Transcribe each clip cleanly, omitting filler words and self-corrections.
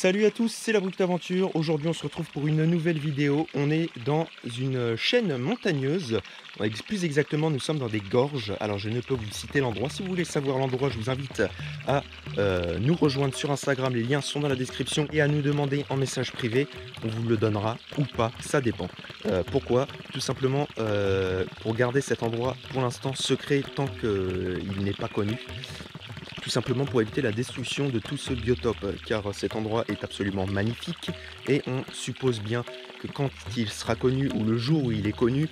Salut à tous, c'est la Brute Aventure. Aujourd'hui on se retrouve pour une nouvelle vidéo. On est dans une chaîne montagneuse. Plus exactement, nous sommes dans des gorges. Alors je ne peux vous citer l'endroit. Si vous voulez savoir l'endroit, je vous invite à nous rejoindre sur Instagram. Les liens sont dans la description. Et à nous demander en message privé. On vous le donnera ou pas, ça dépend. Pourquoi? Tout simplement pour garder cet endroit pour l'instant secret tant qu'il n'est pas connu. Tout simplement pour éviter la destruction de tout ce biotope, car cet endroit est absolument magnifique et on suppose bien que quand il sera connu ou le jour où il est connu,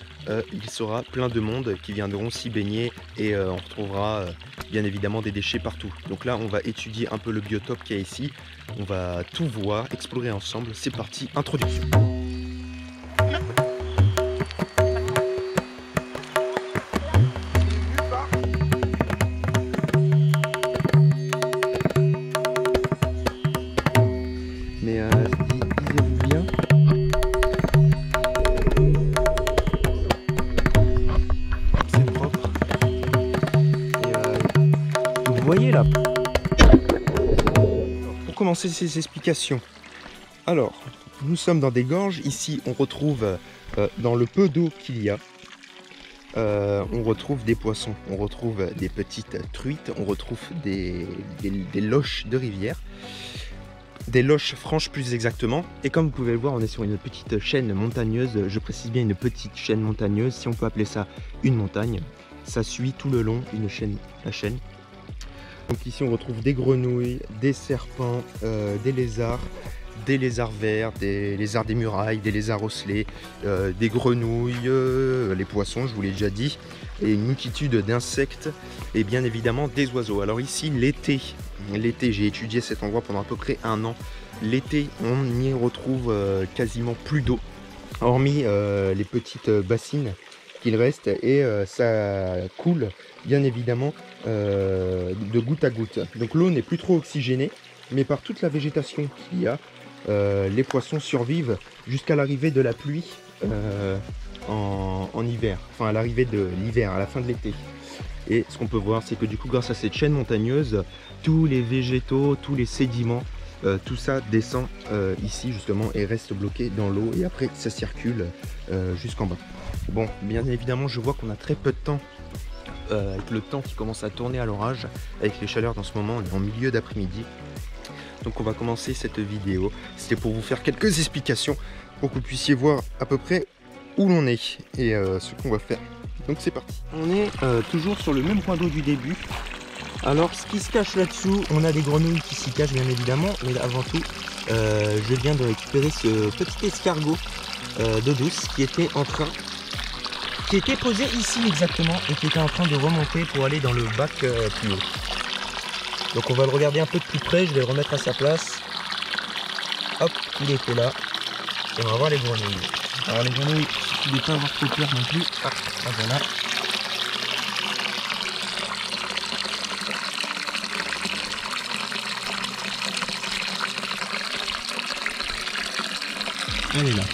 il sera plein de monde qui viendront s'y baigner et on retrouvera bien évidemment des déchets partout. Donc là on va étudier un peu le biotope qu'il y a ici, on va tout voir, explorer ensemble. C'est parti, introduction. Disez-vous bien. C'est propre. Et vous voyez là. Pour commencer ces explications. Alors, nous sommes dans des gorges. Ici, on retrouve dans le peu d'eau qu'il y a, on retrouve des poissons, on retrouve des petites truites, on retrouve des loches de rivière. Des loches franches plus exactement. Et comme vous pouvez le voir, on est sur une petite chaîne montagneuse. Je précise bien une petite chaîne montagneuse, si on peut appeler ça une montagne. Ça suit tout le long la chaîne. Donc ici on retrouve des grenouilles, des serpents, des lézards verts, des lézards des murailles, des lézards osselets, des grenouilles, les poissons, je vous l'ai déjà dit, et une multitude d'insectes et bien évidemment des oiseaux. Alors ici l'été, j'ai étudié cet endroit pendant à peu près un an. L'été, on n'y retrouve quasiment plus d'eau, hormis les petites bassines qu'il reste, et ça coule bien évidemment de goutte à goutte. Donc l'eau n'est plus trop oxygénée, mais par toute la végétation qu'il y a, les poissons survivent jusqu'à l'arrivée de la pluie en hiver, enfin à l'arrivée de l'hiver, à la fin de l'été. Et ce qu'on peut voir, c'est que du coup, grâce à cette chaîne montagneuse, tous les végétaux, tous les sédiments, tout ça descend ici justement et reste bloqué dans l'eau, et après ça circule jusqu'en bas. Bon, bien évidemment, je vois qu'on a très peu de temps, avec le temps qui commence à tourner à l'orage, avec les chaleurs dans ce moment, on est en milieu d'après-midi. Donc on va commencer cette vidéo. C'était pour vous faire quelques explications pour que vous puissiez voir à peu près où l'on est et ce qu'on va faire. Donc c'est parti. On est toujours sur le même point d'eau du début. Alors ce qui se cache là-dessous, on a des grenouilles qui s'y cachent bien évidemment, mais avant tout, je viens de récupérer ce petit escargot d'eau douce qui était posé ici exactement et qui était en train de remonter pour aller dans le bac plus haut. Donc on va le regarder un peu de plus près, je vais le remettre à sa place. Hop, il était là. Et on va voir les grenouilles. Alors les grenouilles, il ne faut pas avoir trop peur non plus. Ah, voilà. Elle est là.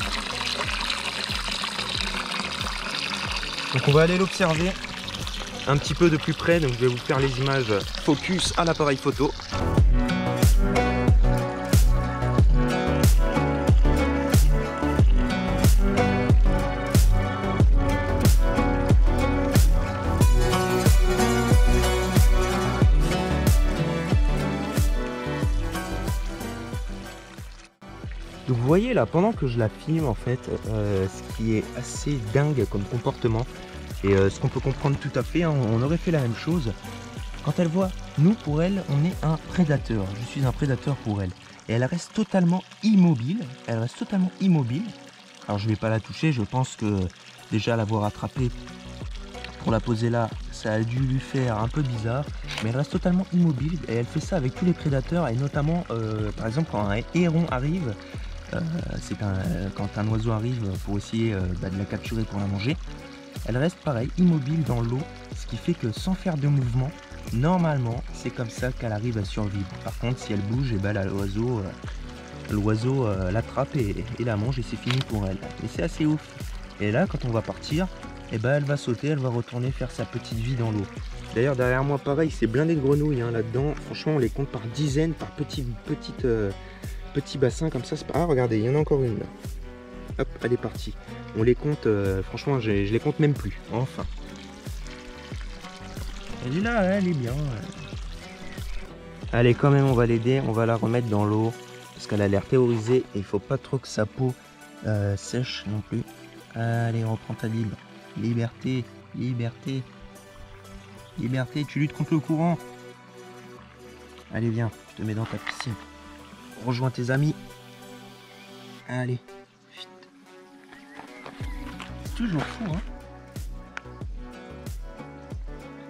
Donc on va aller l'observer un petit peu de plus près, donc je vais vous faire les images focus à l'appareil photo. Donc vous voyez là, pendant que je la filme en fait, ce qui est assez dingue comme comportement, et ce qu'on peut comprendre tout à fait, hein, on aurait fait la même chose. Quand elle voit nous, pour elle, on est un prédateur. Je suis un prédateur pour elle. Et elle reste totalement immobile. Alors je ne vais pas la toucher, je pense que déjà l'avoir attrapée pour la poser là, ça a dû lui faire un peu bizarre. Mais elle reste totalement immobile et elle fait ça avec tous les prédateurs, et notamment par exemple quand un héron arrive. Quand un oiseau arrive pour essayer de la capturer pour la manger, elle reste pareil, immobile dans l'eau, ce qui fait que sans faire de mouvement, normalement c'est comme ça qu'elle arrive à survivre. Par contre si elle bouge, et ben l'oiseau l'attrape et la mange, et c'est fini pour elle. Et c'est assez ouf. Et là quand on va partir, et ben elle va sauter, elle va retourner faire sa petite vie dans l'eau. D'ailleurs derrière moi pareil, c'est blindé de grenouilles hein, là-dedans. Franchement on les compte par dizaines, par petites petit bassin comme ça. Ah, regardez, il y en a encore une là. Hop, elle est partie. On les compte, franchement, je les compte même plus. Enfin. Elle est là, elle est bien. Allez, quand même, on va l'aider. On va la remettre dans l'eau. Parce qu'elle a l'air terrorisée. Et il faut pas trop que sa peau sèche non plus. Allez, reprends ta libre. Liberté, liberté. Liberté, tu luttes contre le courant. Allez, viens, je te mets dans ta piscine. Rejoins tes amis. Allez. Vite. C'est toujours fou, hein.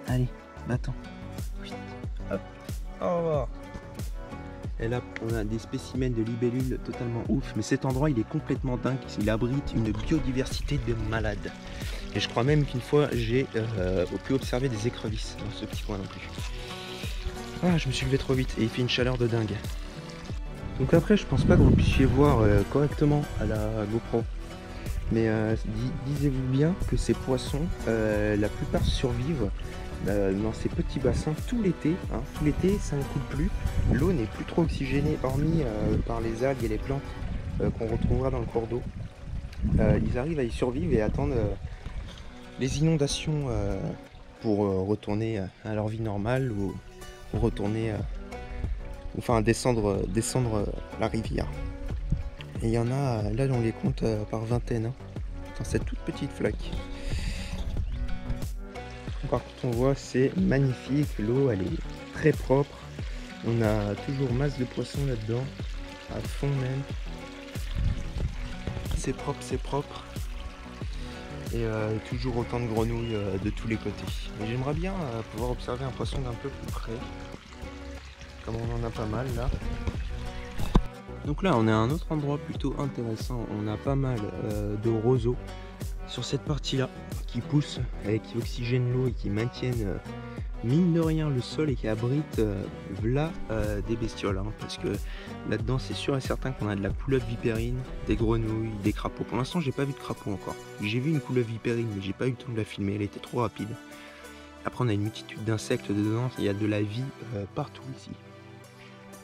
Allez, va-t'en. Vite. Hop. Au revoir. Et là, on a des spécimens de libellules totalement ouf. Mais cet endroit, il est complètement dingue. Il abrite une biodiversité de malade. Et je crois même qu'une fois, j'ai pu observer des écrevisses dans ce petit coin non plus. Ah, je me suis levé trop vite et il fait une chaleur de dingue. Donc après, je pense pas que vous puissiez voir correctement à la GoPro. Mais disez-vous bien que ces poissons, la plupart survivent dans ces petits bassins tout l'été. Hein. Tout l'été, ça ne coule plus. L'eau n'est plus trop oxygénée, hormis par les algues et les plantes qu'on retrouvera dans le cours d'eau. Ils arrivent à y survivre et attendent les inondations pour retourner à leur vie normale ou retourner, enfin descendre la rivière. Et il y en a, là on les compte par vingtaine, hein, dans cette toute petite flaque. Par contre on voit c'est magnifique, l'eau elle est très propre, on a toujours masse de poissons là-dedans, à fond même. C'est propre, c'est propre. Et toujours autant de grenouilles de tous les côtés. Mais j'aimerais bien pouvoir observer un poisson d'un peu plus près, comme on en a pas mal là. Donc là on est à un autre endroit plutôt intéressant, on a pas mal de roseaux sur cette partie là qui poussent et qui oxygènent l'eau et qui maintiennent mine de rien le sol et qui abritent des bestioles, hein, parce que là-dedans c'est sûr et certain qu'on a de la couleuvre vipérine, des grenouilles, des crapauds. Pour l'instant j'ai pas vu de crapaud encore. J'ai vu une couleuvre vipérine mais j'ai pas eu le temps de la filmer, elle était trop rapide. Après on a une multitude d'insectes dedans, il y a de la vie partout ici.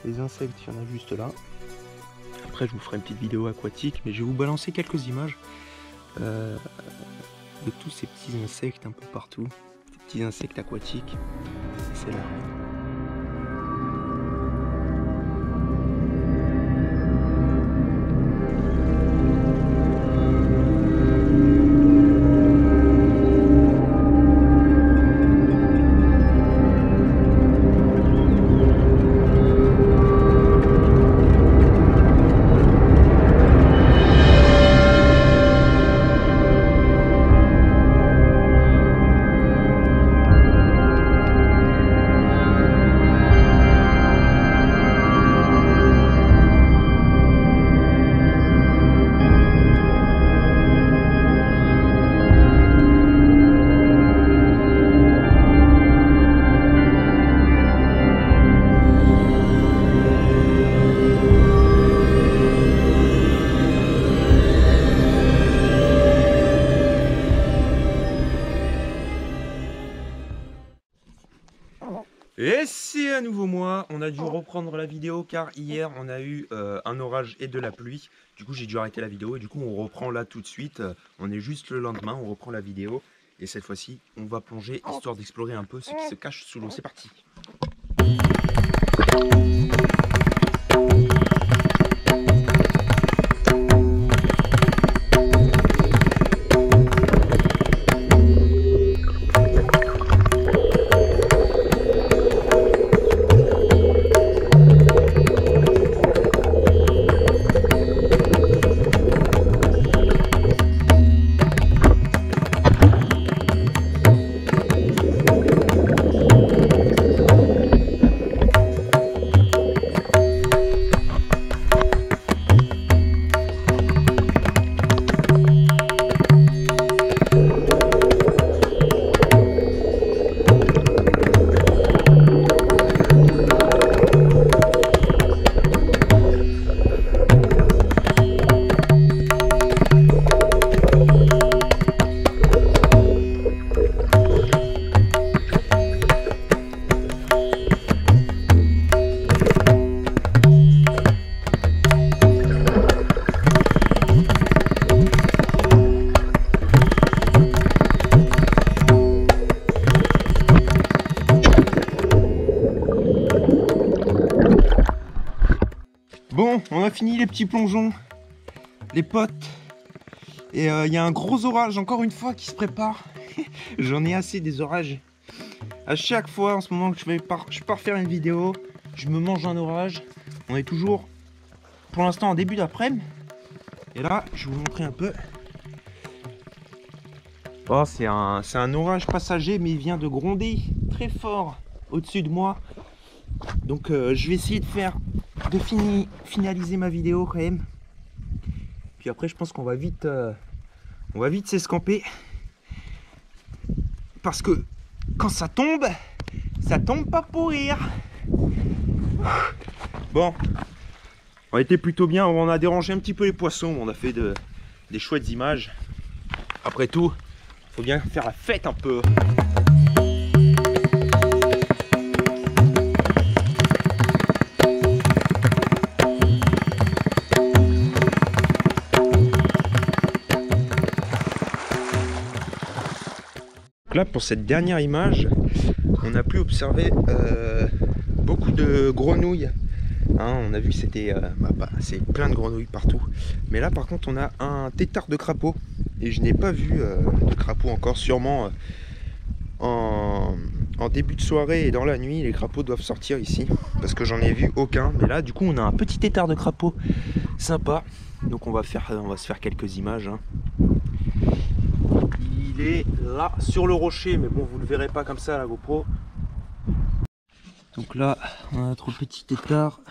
Les insectes, il y en a juste là. Après je vous ferai une petite vidéo aquatique, mais je vais vous balancer quelques images de tous ces petits insectes un peu partout. Petits insectes aquatiques, c'est là. Et c'est à nouveau moi, on a dû reprendre la vidéo car hier on a eu un orage et de la pluie. Du coup j'ai dû arrêter la vidéo et du coup on reprend là tout de suite. On est juste le lendemain, on reprend la vidéo. Et cette fois-ci on va plonger histoire d'explorer un peu ce qui se cache sous l'eau. C'est parti. Bon, on a fini les petits plongeons, les potes. Et il y a un gros orage encore une fois qui se prépare. J'en ai assez des orages. À chaque fois en ce moment que je pars faire une vidéo, je me mange un orage. On est toujours pour l'instant en début d'après-midi. Et là, je vais vous montrer un peu. Oh, c'est un orage passager, mais il vient de gronder très fort au-dessus de moi. Donc je vais essayer de finaliser ma vidéo quand même. Puis après, je pense qu'on va vite s'escamper. Parce que quand ça tombe pas pour rire. Bon, on était plutôt bien. On a dérangé un petit peu les poissons. On a fait des chouettes images. Après tout, faut bien faire la fête un peu. Là, pour cette dernière image, on a pu observer beaucoup de grenouilles. Hein, on a vu que c'était c'est plein de grenouilles partout. Mais là, par contre, on a un tétard de crapaud. Et je n'ai pas vu de crapaud encore. Sûrement en début de soirée et dans la nuit, les crapauds doivent sortir ici. Parce que j'en ai vu aucun. Mais là, du coup, on a un petit tétard de crapaud sympa. Donc on va se faire quelques images. Hein. Il est là sur le rocher, mais bon, vous ne le verrez pas comme ça à la GoPro. Donc là, on a notre petit tétard.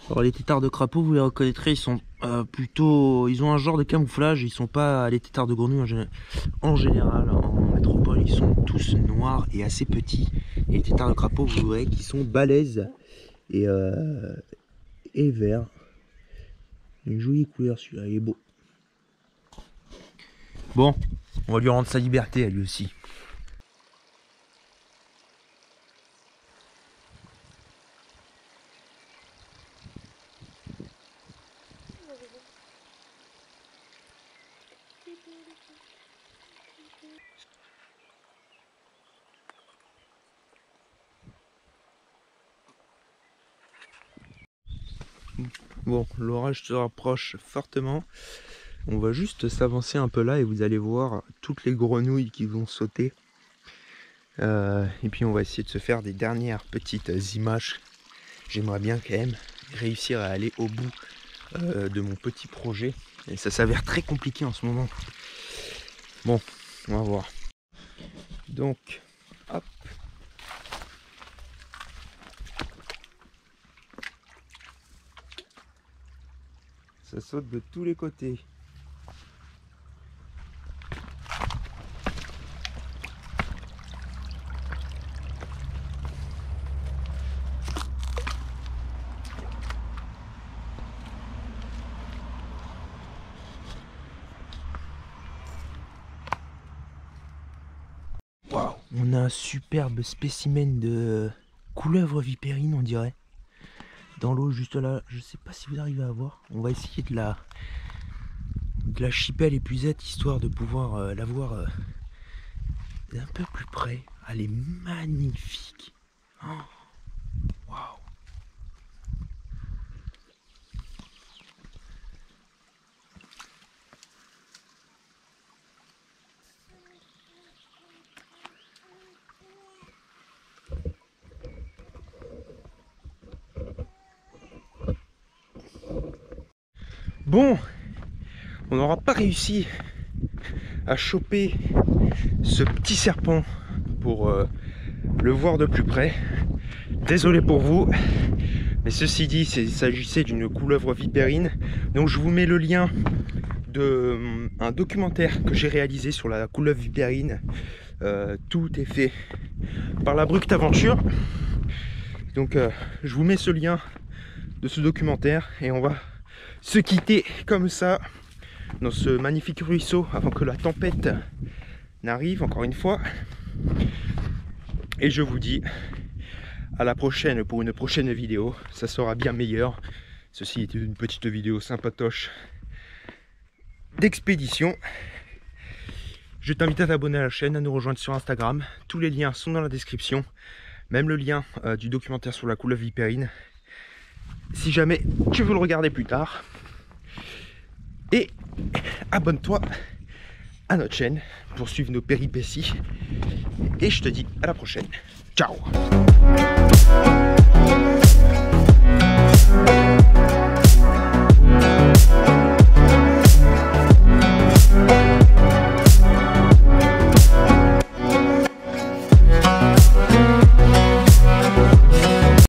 Alors les tétards de crapaud, vous les reconnaîtrez, ils sont ils ont un genre de camouflage. Ils sont pas les tétards de grenouille en général. En métropole, ils sont tous noirs et assez petits. Et les tétards de crapaud, vous verrez qu'ils sont balèzes et verts. Une jolie couleur celui-là, il est beau. Bon, on va lui rendre sa liberté à lui aussi. Bon, l'orage se rapproche fortement. On va juste s'avancer un peu là et vous allez voir toutes les grenouilles qui vont sauter. Et puis on va essayer de se faire des dernières petites images. J'aimerais bien quand même réussir à aller au bout de mon petit projet. Et ça s'avère très compliqué en ce moment. Bon, on va voir. Donc, hop. Ça saute de tous les côtés. Waouh, on a un superbe spécimen de couleuvre vipérine, on dirait. Dans l'eau juste là, je sais pas si vous arrivez à voir. On va essayer de la chipper à l'épuisette histoire de pouvoir la voir d'un peu plus près. Elle est magnifique. Oh, waouh. Bon, on n'aura pas réussi à choper ce petit serpent pour le voir de plus près. Désolé pour vous, mais ceci dit, il s'agissait d'une couleuvre vipérine. Donc je vous mets le lien d'un documentaire que j'ai réalisé sur la couleuvre vipérine. Tout est fait par la Brute Aventure. Donc je vous mets ce lien de ce documentaire et on va se quitter comme ça dans ce magnifique ruisseau avant que la tempête n'arrive encore une fois. Et je vous dis à la prochaine pour une prochaine vidéo. Ça sera bien meilleur. Ceci était une petite vidéo sympatoche d'expédition. Je t'invite à t'abonner à la chaîne, à nous rejoindre sur Instagram. Tous les liens sont dans la description. même le lien du documentaire sur la couleuvre vipérine, si jamais tu veux le regarder plus tard. Et abonne-toi à notre chaîne pour suivre nos péripéties. Et je te dis à la prochaine. Ciao!